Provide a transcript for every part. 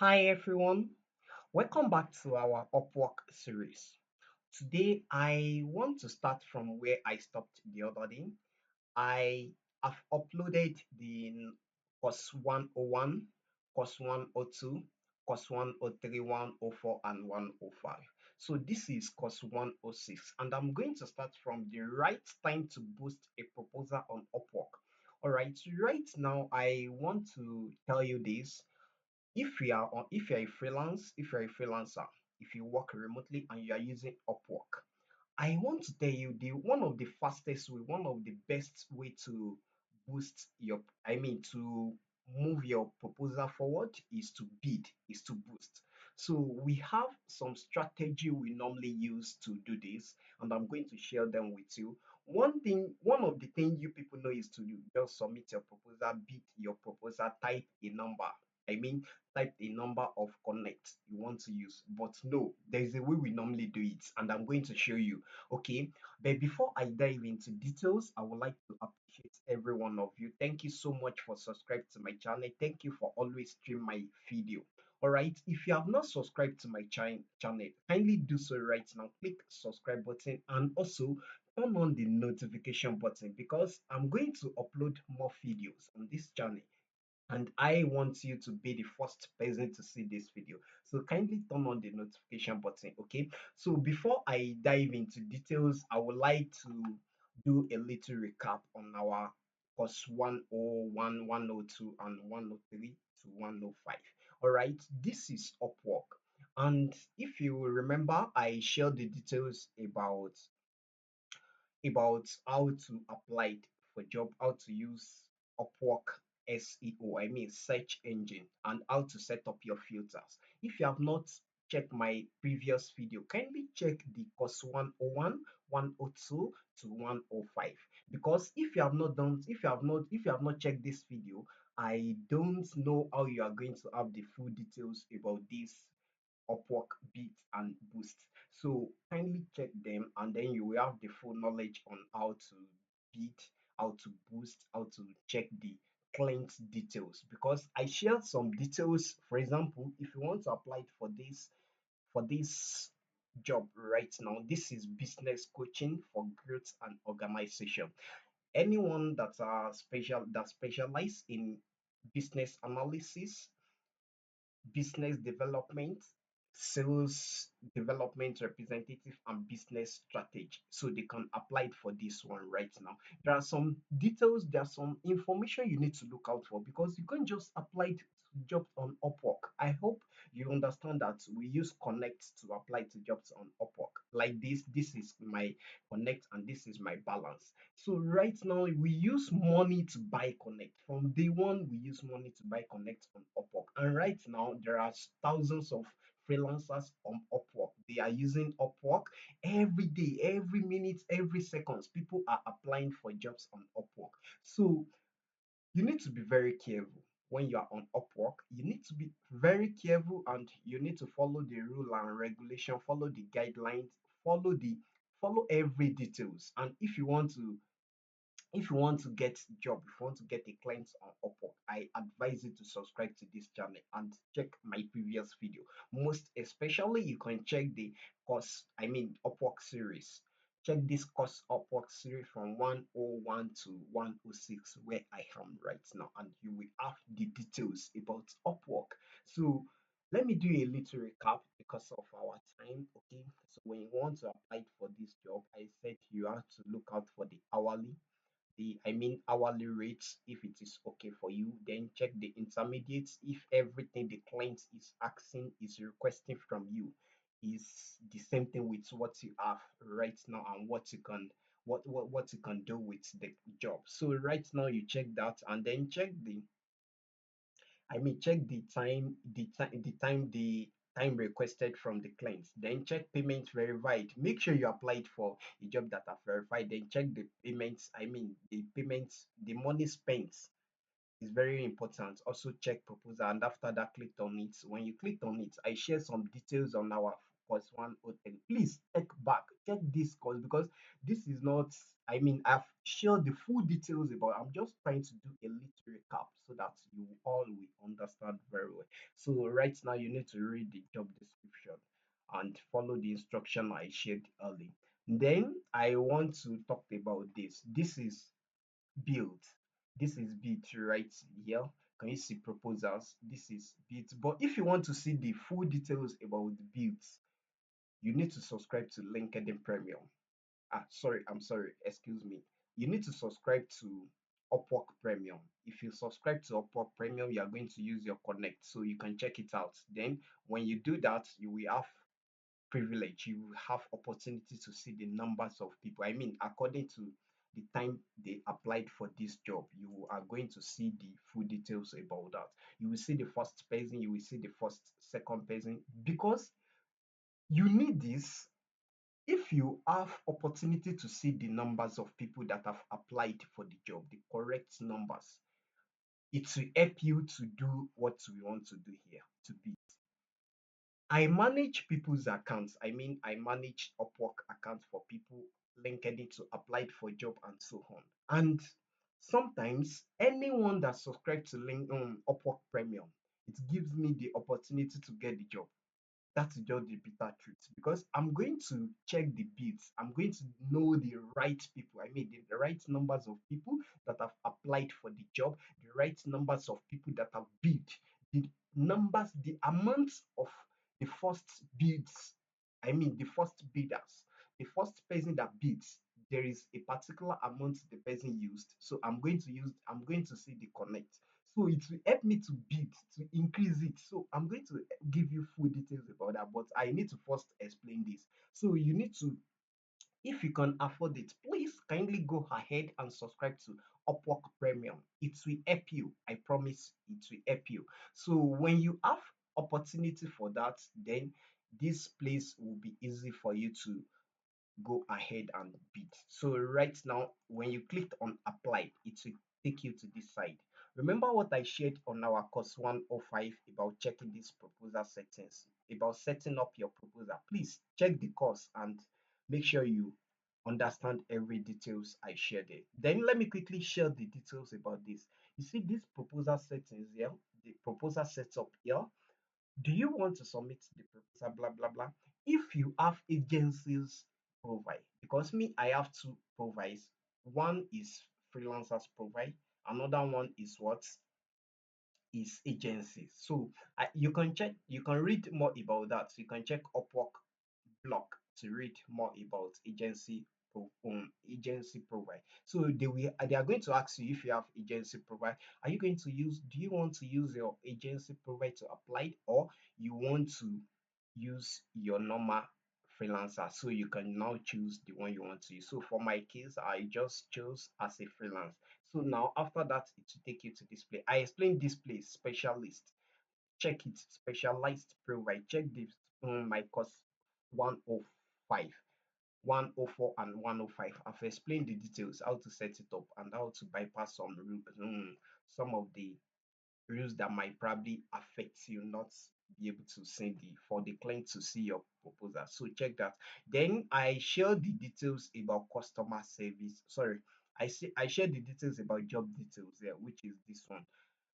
Hi everyone, welcome back to our Upwork series. Today I want to start from where I stopped the other day. I have uploaded the course 101, course 102, course 103, 104, and 105. So this is course 106, and I'm going to start from the right time to boost a proposal on Upwork. All right, so right now I want to tell you this. If you're a freelancer, if you work remotely and you are using Upwork, I want to tell you the one of the fastest way, one of the best way to boost your, to move your proposal forward is to bid, is to boost. So we have some strategy we normally use to do this, and I'm going to share them with you. One of the things you people know is to just submit your proposal, bid your proposal, type a number. I mean, type a number of connect you want to use. But no, there is a way we normally do it, and I'm going to show you. Okay, but before I dive into details, I would like to appreciate every one of you. Thank you so much for subscribing to my channel. Thank you for always stream my video. All right, if you have not subscribed to my channel, kindly do so right now. Click subscribe button and also turn on the notification button because I'm going to upload more videos on this channel and I want you to be the first person to see this video. So kindly turn on the notification button, okay? So before I dive into details, I would like to do a little recap on our course 101, 102, and 103 to 105. All right, this is Upwork. And if you will remember, I shared the details about how to apply for job, how to use Upwork SEO, I mean search engine, and how to set up your filters. If you have not checked my previous video, kindly check the course 101, 102 to 105. Because if you have not checked this video, I don't know how you are going to have the full details about this Upwork, Beat, and Boost. So kindly check them, and then you will have the full knowledge on how to beat, how to boost, how to check the client details. Because I shared some details. For example, if you want to apply for this job right now, this is business coaching for growth and organization. Anyone that specialize in business analysis, business development, sales development representative, and business strategy. So they can apply it for this one right now. There are some details, there are some information you need to look out for because you can't just apply to jobs on Upwork. I hope you understand that we use Connect to apply to jobs on Upwork. Like this is my Connect and this is my balance. So right now we use money to buy Connect. From day one, we use money to buy Connect on Upwork. And right now there are thousands of freelancers on Upwork. They are using Upwork every day, every minute, every seconds. People are applying for jobs on Upwork. So you need to be very careful when you are on Upwork. You need to be very careful and you need to follow the rule and regulation, follow the guidelines, follow every details. And if you want to get job, if you want to get a client on Upwork, I advise you to subscribe to this channel and check my previous video. Most especially, you can check the course, Upwork series. Check this course Upwork series from 101 to 106, where I am right now, and you will have the details about Upwork. So let me do a little recap because of our time. Okay, so when you want to apply for this job, I said you have to look out for the hourly rates if it is okay for you. Then check the intermediates if everything the client is asking, is requesting from you, is the same thing with what you have right now and what you can what you can do with the job. So right now you check that and then check the time requested from the clients. Then check payments verified. Make sure you applied for a job that are verified. Then check the payments. The payments, the money spent is very important. Also check proposal, and after that, click on it. When you click on it, I share some details on our course 103. Please check this course because this is not, I mean, I've shared the full details about. I'm just trying to do a little recap so that you all will understand very well. So right now you need to read the job description and follow the instruction I shared earlier. Then I want to talk about this. This is build. This is bid right here. Can you see proposals? This is bid. But if you want to see the full details about the bids, you need to subscribe to LinkedIn Premium. I'm sorry, excuse me. You need to subscribe to Upwork Premium. If you subscribe to Upwork Premium, you are going to use your Connect, so you can check it out. Then when you do that, you will have privilege. You will have opportunity to see the numbers of people. I mean, according to the time they applied for this job, you are going to see the full details about that. You will see the first person, you will see the first, second person, because you need this. If you have opportunity to see the numbers of people that have applied for the job, the correct numbers, it will help you to do what we want to do here, to be. I manage people's accounts. I mean, I manage Upwork accounts for people, LinkedIn to apply for job and so on. And sometimes anyone that subscribes to Upwork Premium, it gives me the opportunity to get the job. That's just the bitter truth, because I'm going to check the bids. I'm going to know the right people. I mean, the right numbers of people that have applied for the job, the right numbers of people that have bid, the numbers, the amounts of the first bids. I mean, the first bidders, the first person that bids. There is a particular amount the person used. So I'm going to see the connect. So it will help me to bid, to increase it. So I'm going to give you full details about that, but I need to first explain this. So you need to, if you can afford it, please kindly go ahead and subscribe to Upwork Premium. It will help you. I promise it will help you. So when you have opportunity for that, then this place will be easy for you to go ahead and bid. So right now, when you click on apply, it will take you to this side. Remember what I shared on our course 105 about checking these proposal settings, about setting up your proposal. Please check the course and make sure you understand every details I shared there. Then let me quickly share the details about this. You see these proposal settings here, the proposal setup here. Do you want to submit the proposal, blah blah blah? If you have agencies provide, because me I have two provides. One is freelancers provide, another one is what is agencies. So you can check, you can read more about that. You can check Upwork blog to read more about agency provide. So they are going to ask you, if you have agency provide, are you going to use, do you want to use your agency provide to apply, or you want to use your normal freelancer? So you can now choose the one you want to use. So for my case, I just chose as a freelance. So now after that, it will take you to display. I explained display specialist. Check it, specialized provide. Check this my course 105, 104 and 105. I've explained the details, how to set it up and how to bypass some of the rules that might probably affect you not be able to see the, for the client to see your proposal. So check that. Then I share the details about customer service. Sorry, I share the details about job details there, which is this one.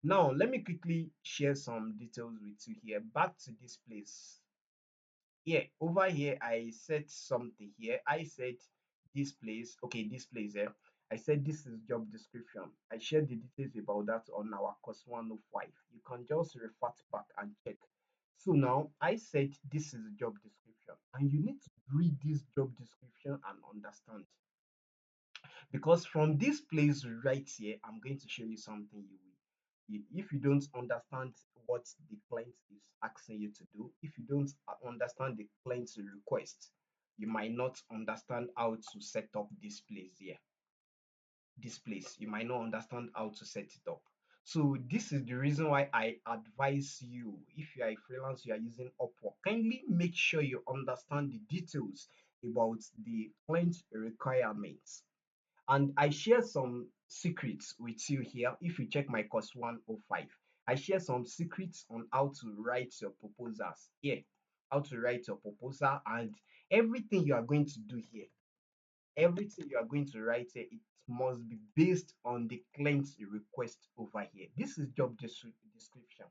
Now let me quickly share some details with you here. Back to this place. Yeah, over here I said something here. I said this place, okay, this place here. I said this is job description. I shared the details about that on our course 105. You can just refer back and check. So now I said this is a job description, and you need to read this job description and understand, because from this place right here, I'm going to show you something you will, if you don't understand what the client is asking you to do, if you don't understand the client's request, you might not understand how to set up this place here. This place, you might not understand how to set it up. So this is the reason why I advise you, if you are a freelance, you are using Upwork, kindly make sure you understand the details about the client requirements. And I share some secrets with you here. If you check my course 105, I share some secrets on how to write your proposals here. how to write your proposal, and everything you are going to do here, everything you are going to write here, it must be based on the client's request over here. This is job description.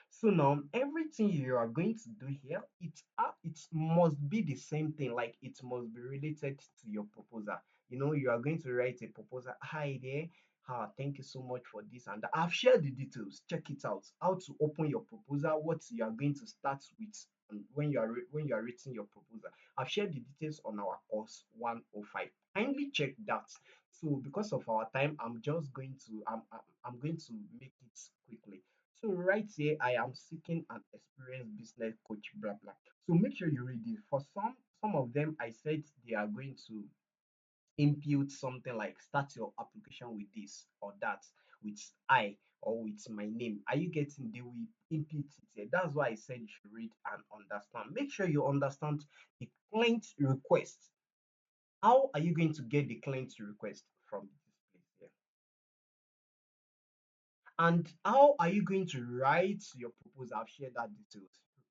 So now everything you are going to do here, it must be the same thing, like it must be related to your proposal. You are going to write a proposal. Hi there. Thank you so much for this and that. I've shared the details. Check it out. How to open your proposal, what you are going to start with when when you are writing your proposal. I've shared the details on our course 105. Kindly check that. So because of our time, I'm going to make it quickly. So right here, I am seeking an experienced business coach, blah blah. So make sure you read it. For some of them, I said they are going to impute something like start your application with this or that, with I or with my name. Are you getting? They will impute it here. That's why I said you should read and understand. Make sure you understand the client request. How are you going to get the client request from this place here? And how are you going to write your proposal? I've shared that details.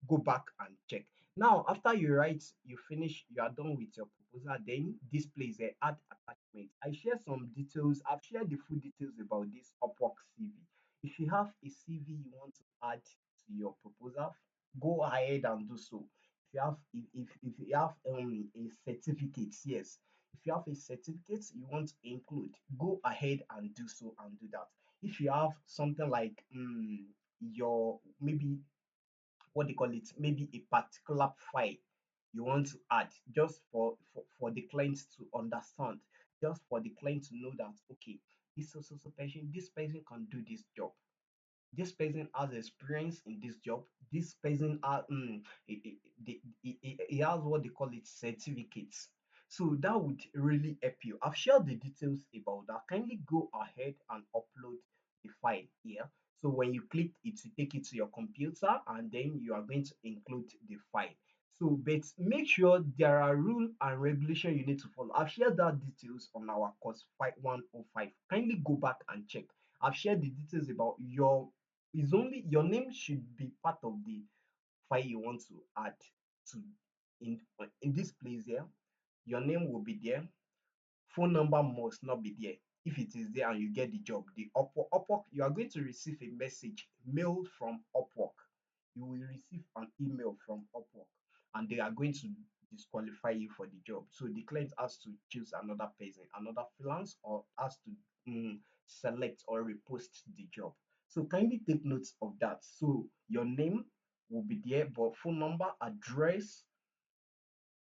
Go back and check. Now, after you write, you finish, you are done with your proposal, then this place a add attachment. I share some details. I've shared the full details about this Upwork CV. If you have a CV you want to add to your proposal, go ahead and do so. If you have a certificate, yes. If you have a certificate you want to include, go ahead and do so and do that. If you have something like your maybe what they call it, maybe a particular file you want to add just for the client to understand, just for the client to know that okay, this person can do this job, this person has experience in this job, this person has he has what they call it certificates. So that would really help you. I've shared the details about that. Kindly go ahead and upload the file here. So when you click it will take it to your computer and then you are going to include the file. So but make sure there are rule and regulation you need to follow. I've shared that details on our course 105. Kindly go back and check. I've shared the details about your, is only your name should be part of the file you want to add to in this place here. Your name will be there. Phone number must not be there. If it is there and you get the job, the Upwork, you are going to receive a message mail from Upwork. You will receive an email from Upwork, and they are going to disqualify you for the job. So the client has to choose another person, another freelance, or has to select or repost the job. So kindly take notes of that. So your name will be there, but phone number, address,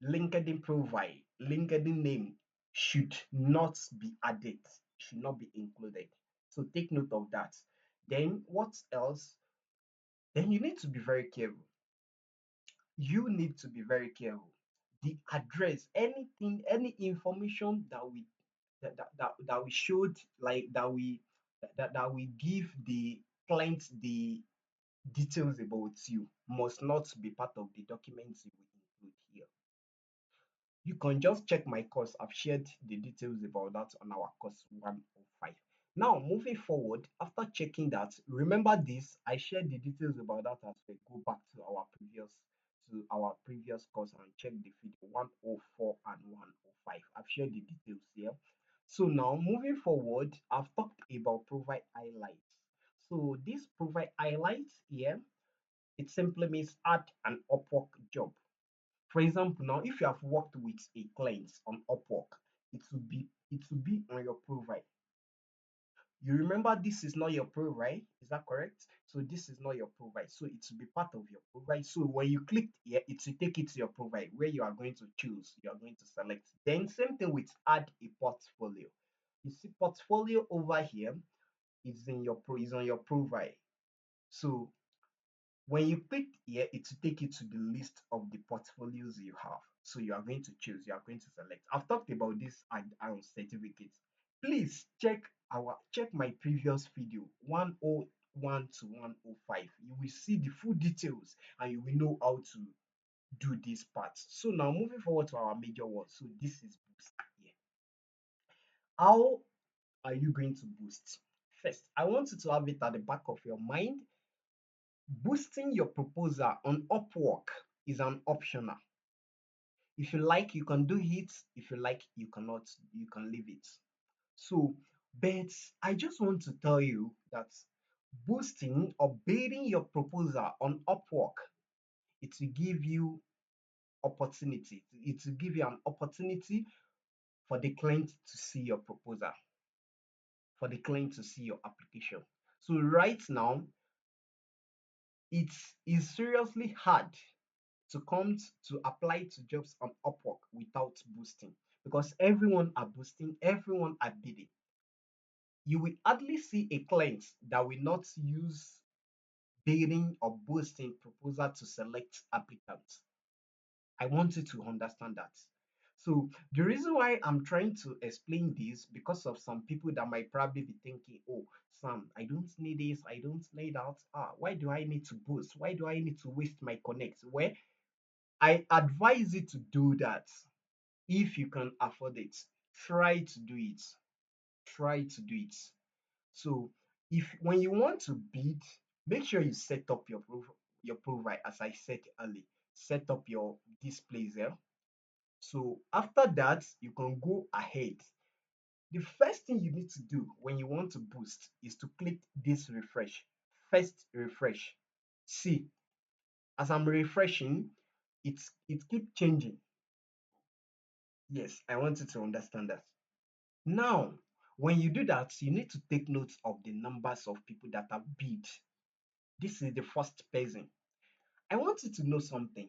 LinkedIn profile, LinkedIn name should not be added, should not be included. So take note of that. Then what else? Then you need to be very careful. You need to be very careful. The address, anything, any information that we showed, like that we give the client the details about you must not be part of the documents you will include here. You can just check my course. I've shared the details about that on our course 105. Now, moving forward, after checking that, remember this, I shared the details about that as well. Go back to our previous course and check the video 104 and 105. I've shared the details here. So now, moving forward, I've talked about provide highlights. So this provide highlights here, it simply means add an Upwork job. For example, now if you have worked with a client on Upwork, it will be on your profile. You remember this is not your profile, is that correct? So this is not your profile, so it will be part of your profile. So when you click here, it will take it to your profile where you are going to choose, you are going to select. Then same thing with add a portfolio. You see portfolio over here is on your profile. So when you click here, it will take you to the list of the portfolios you have. So you are going to choose, you are going to select. I've talked about this and certificates. Please check my previous video 101 to 105. You will see the full details and you will know how to do this part. So now moving forward to our major one. So this is boost here. How are you going to boost? First, I want you to have it at the back of your mind Boosting your proposal on Upwork is an optional. If you like, you can do it. If you like, you cannot, you can leave it. So, but I just want to tell you that boosting or building your proposal on Upwork, it will give you opportunity. It will give you an opportunity for the client to see your proposal, for the client to see your application. So right now, it is seriously hard to come to apply to jobs on Upwork without boosting because everyone are boosting, everyone are bidding. You will hardly see a client that will not use bidding or boosting proposal to select applicants. I want you to understand that. So the reason why I'm trying to explain this because of some people that might probably be thinking, oh, Sam, I don't need this, I don't need that. Why do I need to boost? Why do I need to waste my connects? Well, I advise you to do that if you can afford it. Try to do it. Try to do it. So if when you want to bid, make sure you set up your profile as I said earlier. Set up your displays there. So after that, you can go ahead. The first thing you need to do when you want to boost is to click this refresh. First refresh. See, as I'm refreshing, it keep changing. Yes, I want you to understand that. Now, when you do that, you need to take note of the numbers of people that have bid. This is the first person. I want you to know something.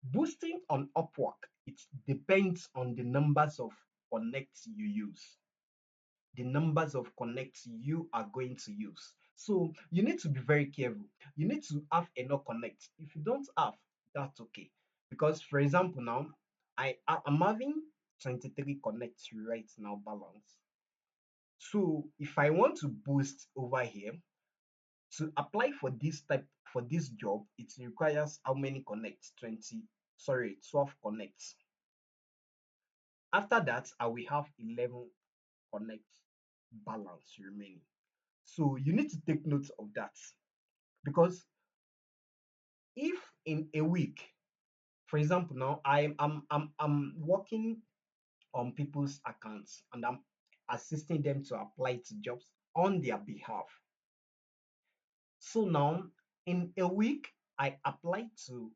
Boosting on Upwork, it depends on the numbers of connects you use, the numbers of connects you are going to use. So you need to be very careful. You need to have enough connects. If you don't have, that's okay. Because for example, now I'm having 23 connects right now balance. So if I want to boost over here to apply for this type for this job, it requires how many connects? 20, sorry, 12 connects. After that, I will have 11 connects balance remaining. So you need to take note of that because if in a week, for example, now I'm working on people's accounts and I'm assisting them to apply to jobs on their behalf. So now in a week, I apply to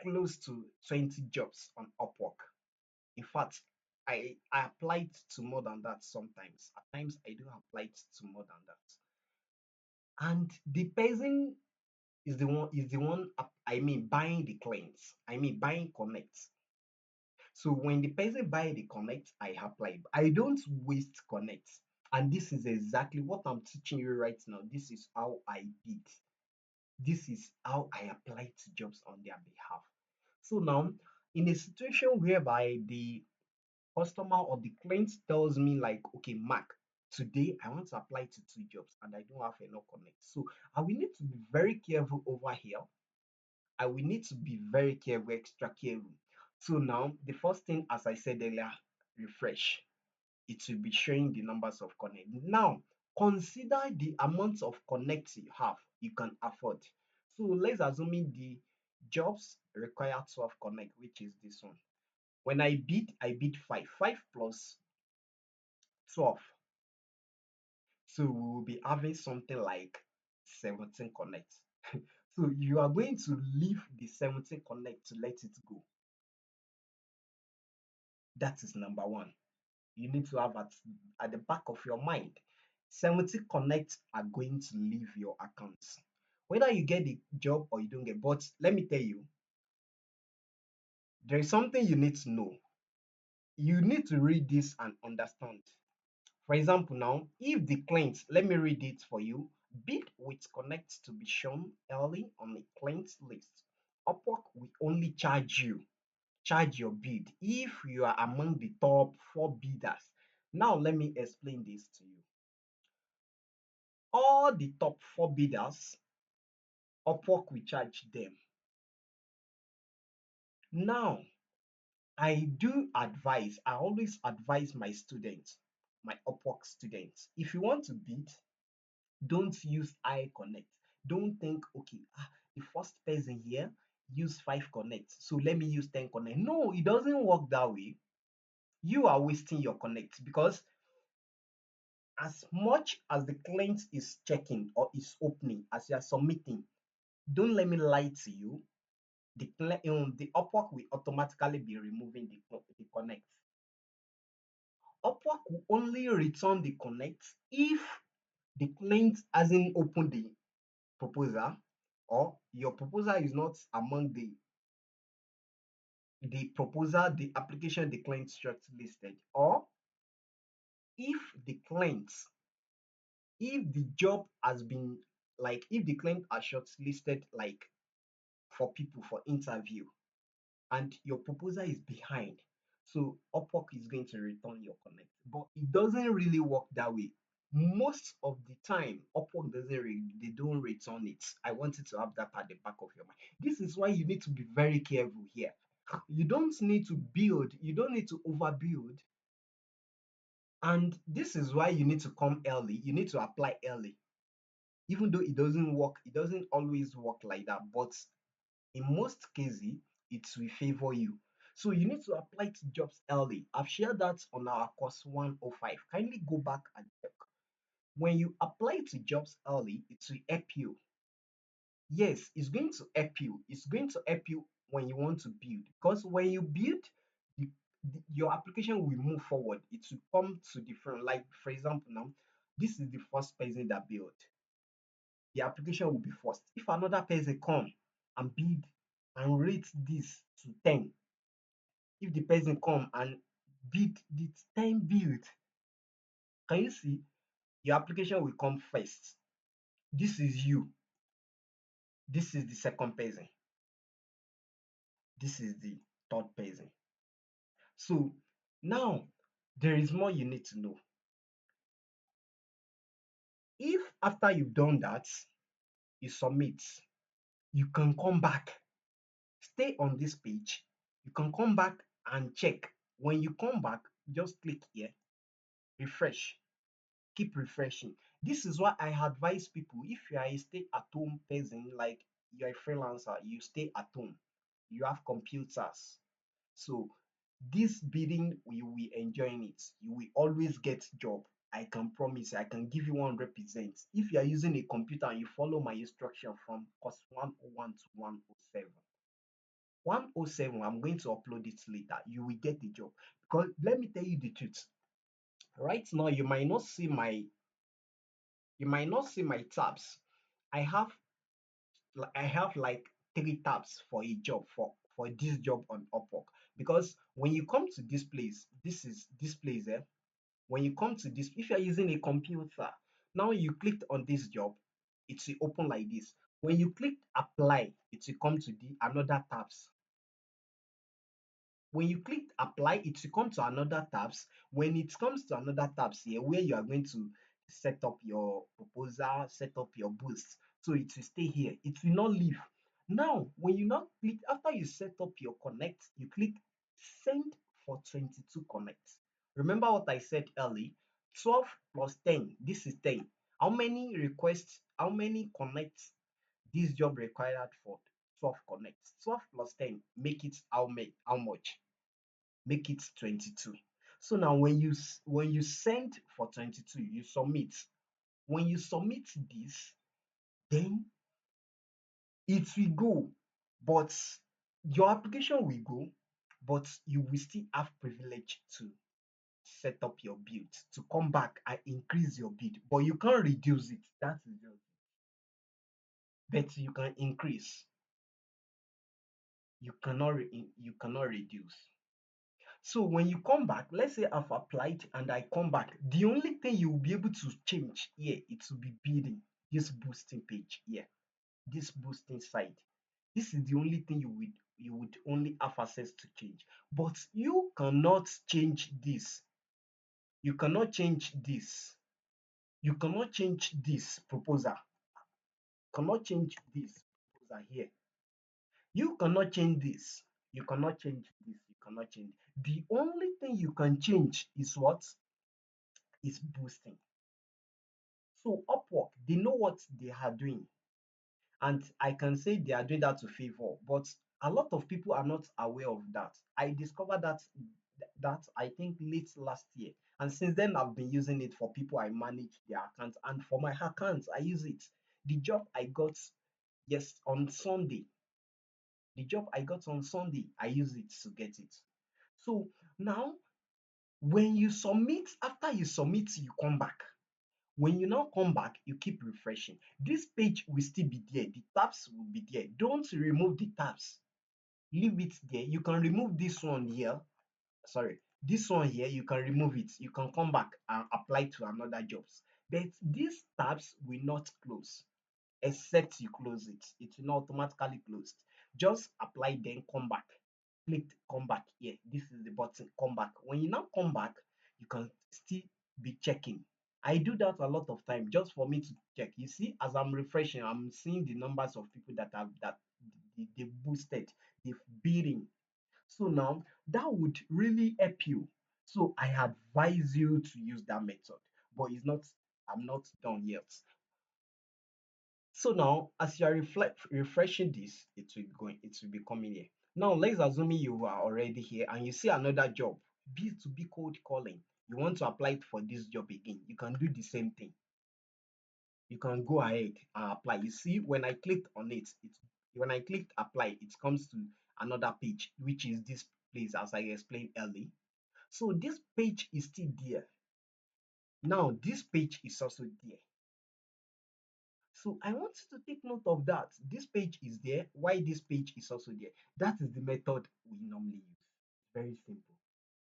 close to 20 jobs on Upwork. In fact, I applied to more than that sometimes. At times I do apply to more than that. And the person is the one I mean buying the clients. I mean buying connects. So when the person buy the connect, I apply. I don't waste connects. And this is exactly what I'm teaching you right now. This is how I did. This is how I apply to jobs on their behalf. So now, in a situation whereby the customer or the client tells me like, okay, Mark, today I want to apply to two jobs and I don't have enough connect. So I will need to be very careful over here. I will need to be very careful, extra careful. So now the first thing, as I said earlier, refresh. It will be showing the numbers of connect. Now consider the amount of connects you have, you can afford. So let's assume the jobs require 12 connect, which is this one. When I bid 5. 5 plus 12. So we will be having something like 17 connects. So you are going to leave the 17 connect to let it go. That is number one. You need to have at the back of your mind. 70 connects are going to leave your accounts. Whether you get the job or you don't get, but let me tell you, there is something you need to know. You need to read this and understand. For example, now, if the client, let me read it for you, bid with connects to be shown early on the client's list. Upwork will only charge your bid if you are among the top 4 bidders. Now, let me explain this to you. All the top 4 bidders, Upwork will charge them. Now, I always advise my students, my Upwork students, if you want to bid, don't use iConnect. Don't think, okay, the first person here use 5 connects, so let me use 10 connect. No, it doesn't work that way. You are wasting your connects, because as much as the client is checking or is opening as you are submitting, don't let me lie to you, the Upwork will automatically be removing the connects. Upwork will only return the connects if the client hasn't opened the proposal, or your proposal is not among the proposal, the application the client shortlisted, or if the client, if the job has been, like, if the client are shortlisted, like, for people for interview, and your proposal is behind, so Upwork is going to return your connect. But it doesn't really work that way. Most of the time, Upwork they don't return it. I want you to have that at the back of your mind. This is why you need to be very careful here. You don't need to build, you don't need to overbuild. And this is why you need to come early, you need to apply early. Even though it doesn't work, it doesn't always work like that, but in most cases, it will favor you. So you need to apply to jobs early. I've shared that on our course 105. Kindly go back and check. When you apply to jobs early, it will help you. Yes, it's going to help you. It's going to help you when you want to build. Because when you build, your application will move forward. It will come to different, like, for example, now, this is the first person that built. The application will be first. If another person come and bid and rate this to 10, if the person come and bid the 10 bid, can you see, your application will come first. This is you. This is the second person. This is the third person. So now there is more you need to know. If after you've done that, you submit, you can come back, stay on this page, you can come back and check. When you come back, just click here, refresh, keep refreshing. This is why I advise people, if you are a stay-at-home person, like you're a freelancer, you stay at home, you have computers. So this bidding, you will enjoying it. You will always get job. I can promise you, I can give you 100%. If you are using a computer and you follow my instruction from course 101 to 107. 107, I'm going to upload it later. You will get the job. Because let me tell you the truth. Right now, you might not see my tabs. I have I have like 3 tabs for a job, for this job on Upwork. Because when you come to this place, this is this place, when you come to this, if you're using a computer, now you clicked on this job, it will open like this. When you click apply, it will come to the another tabs. When you click apply, it will come to another tabs. When it comes to another tabs here, where you are going to set up your proposal, set up your boost, so it will stay here, it will not leave. Now when you now click, after you set up your connect, you click send for 22 connects. Remember what I said early, 12 plus 10, this is 10. How many requests, how many connects this job required for 12 connects? 12 plus 10 make it how much? Make it 22. So now when you send for 22, you submit. When you submit this, then it will go, but your application will go, but you will still have privilege to set up your bid, to come back and increase your bid, but you can't reduce it. That is just, but you can increase. You cannot reduce. So when you come back, let's say I've applied and I come back, the only thing you will be able to change here, it will be bidding, this boosting page here, this boosting site. This is the only thing you would only have access to change. But you cannot change this. You cannot change this. You cannot change this proposal. Cannot change this proposal here. You cannot change this. You cannot change this. You cannot change. The only thing you can change is what? Is boosting. So Upwork, they know what they are doing. And I can say they are doing that to favor, but a lot of people are not aware of that. I discovered that I think late last year, and since then I've been using it for people I manage their accounts, and for my accounts I use it. The job I got, yes, on Sunday, the job I got on Sunday, I use it to get it. So now, when you submit, after you submit, you come back. When you now come back, you keep refreshing. This page will still be there. The tabs will be there. Don't remove the tabs. Leave it there. You can remove this one here. Sorry, this one here, you can remove it. You can come back and apply to another jobs. But these tabs will not close except you close it. It will not automatically close. Just apply, then come back. Click come back here. This is the button, come back. When you now come back, you can still be checking. I do that a lot of time just for me to check. You see, as I'm refreshing, I'm seeing the numbers of people that have that they boosted, they've beating. So now that would really help you. So I advise you to use that method, but it's not, I'm not done yet. So now, as you are refreshing this, it will be coming here. Now, let's assume you are already here and you see another job, B2B cold calling. You want to apply for this job again. You can do the same thing. You can go ahead and apply. You see, when I clicked on it, when I clicked apply, it comes to another page, which is this place as I explained earlier. So this page is still there. Now, this page is also there. So I want you to take note of that. This page is there. Why this page is also there? That is the method we normally use. Very simple.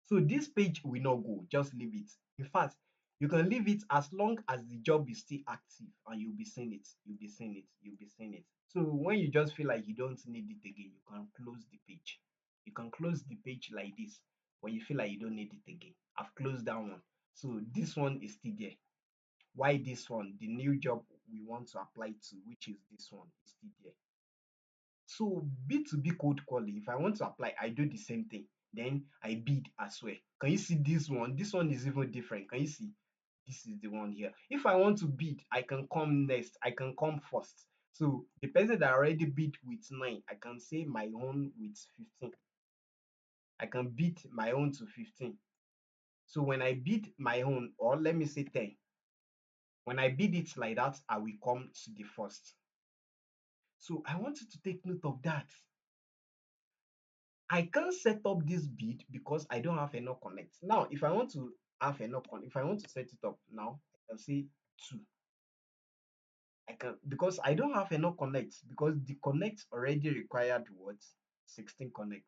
So this page will not go. Just leave it. In fact, you can leave it as long as the job is still active and you'll be seeing it. You'll be seeing it. You'll be seeing it. So when you just feel like you don't need it again, you can close the page. You can close the page like this when you feel like you don't need it again. I've closed that one. So this one is still there. Why this one? The new job we want to apply to, which is this one, is still there. So B2B code calling, if I want to apply, I do the same thing. Then I bid as well. Can you see this one? This one is even different. Can you see? This is the one here. If I want to bid, I can come next. I can come first. So the person that already bid with 9, I can say my own with 15. I can bid my own to 15. So when I bid my own, or let me say 10, when I bid it like that, I will come to the first. So I want you to take note of that. I can't set up this bid because I don't have enough connect. Now, if I want to have enough connect, if I want to set it up now, I can say 2. I can, because I don't have enough connect, because the connect already required what? 16 connect.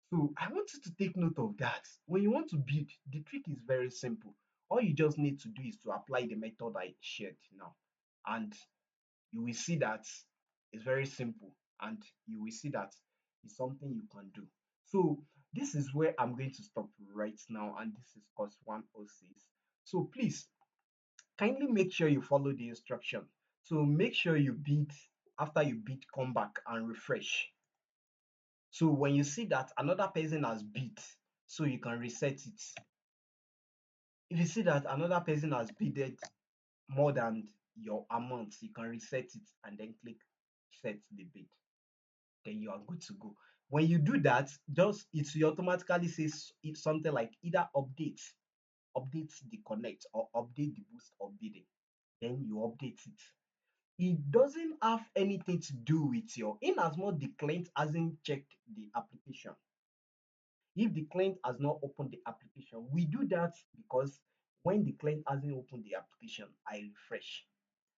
So I want you to take note of that. When you want to bid, the trick is very simple. All you just need to do is to apply the method I shared now. And you will see that it's very simple, and you will see that it's something you can do. So this is where I'm going to stop right now, and this is course 106. So please kindly make sure you follow the instruction. So make sure you bid. After you bid, come back and refresh. So when you see that another person has bid, so you can reset it. If you see that another person has bidded more than your amount, you can reset it and then click set the bid. Then you are good to go. When you do that, just it will automatically say something like either update the connect, or update the boost of bidding. Then you update it. It doesn't have anything to do with your, in as much the client hasn't checked the application. If the client has not opened the application, we do that because when the client hasn't opened the application, I refresh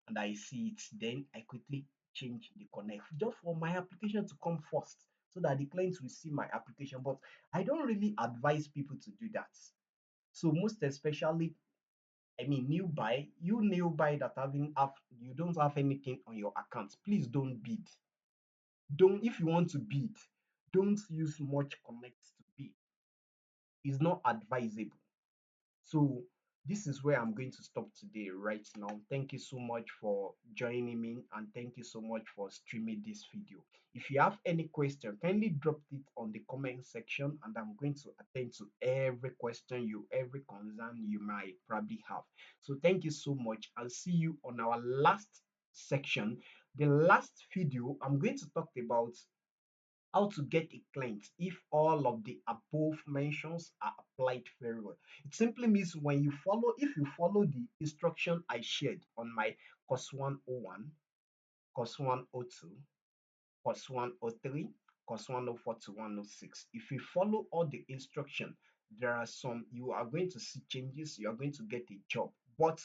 and I see it, then I quickly change the connect just for my application to come first so that the clients will see my application. But I don't really advise people to do that. So most especially, I mean, new buy, you new buy that you don't have anything on your account, please don't bid. Don't, if you want to bid, don't use much connects to bid. It's not advisable. So this is where I'm going to stop today right now. Thank you so much for joining me, and thank you so much for streaming this video. If you have any question, kindly drop it on the comment section, and I'm going to attend to every question every concern you might probably have. So thank you so much, and see you on our last section. The last video, I'm going to talk about how to get a client if all of the above mentions are applied very well. It simply means when you follow, if you follow the instruction I shared on my course 101, course 102, course 103, course 104 to 106. If you follow all the instruction, there are some, you are going to see changes, you are going to get a job. But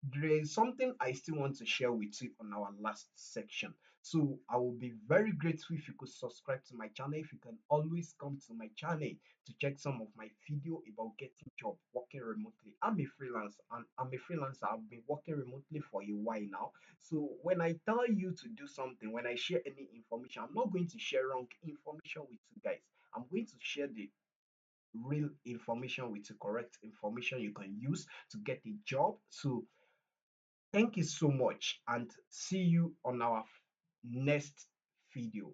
there is something I still want to share with you on our last section. So I will be very grateful if you could subscribe to my channel. If you can always come to my channel to check some of my video about getting job working remotely. I'm a freelancer. I've been working remotely for a while now. So when I tell you to do something, when I share any information, I'm not going to share wrong information with you guys. I'm going to share the real information with the correct information you can use to get a job. So thank you so much and see you on our next video.